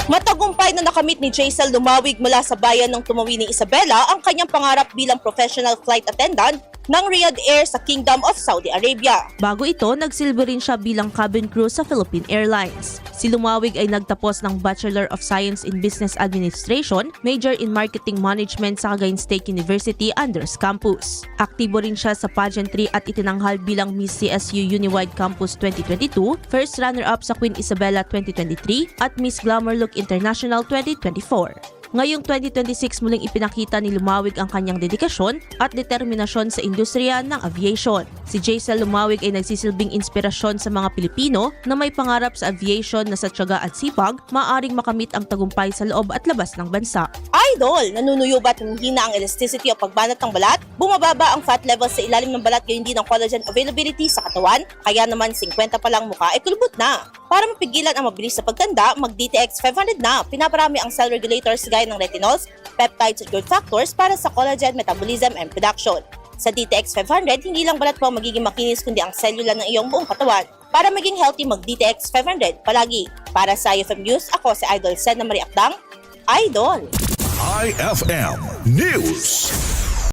Matagumpay na nakamit ni Jaisal Lumawig mula sa bayan ng Tumawi ni Isabela ang kanyang pangarap bilang professional flight attendant ng Riyadh Air sa Kingdom of Saudi Arabia. Bago ito, nagsilbi rin siya bilang cabin crew sa Philippine Airlines. Si Lumawig ay nagtapos ng Bachelor of Science in Business Administration, major in Marketing Management sa Cagayan State University Andres Campus. Aktibo rin siya sa pageantry at itinanghal bilang Miss CSU Uniwide Campus 2022, first runner-up sa Queen Isabella 2023 at Miss Glamour Look International 2024. Ngayong 2026 muling ipinakita ni Lumawig ang kanyang dedikasyon at determinasyon sa industriya ng aviation. Si Jaisal Lumawig ay nagsisilbing inspirasyon sa mga Pilipino na may pangarap sa aviation na sa tiyaga at sipag, maaaring makamit ang tagumpay sa loob at labas ng bansa. Idol! Nanunuyo ba't hina ang elasticity o pagbanat ng balat? Bumababa ang fat level sa ilalim ng balat gayon din ang collagen availability sa katawan? Kaya naman 50 pa lang mukha ay kulubot na. Para mapigilan ang mabilis na pagtanda, mag-DTX 500 na. Pinaparami ang cell regulators gaya ng retinols, peptides at growth factors para sa collagen metabolism and production. Sa DTX 500, hindi lang balat po ang magiging makinis kundi ang selula ng iyong buong katawan. Para maging healthy, mag-DTX 500 palagi. Para sa IFM News, ako si Idol Sen na Marie Akdang, Idol! IFM News.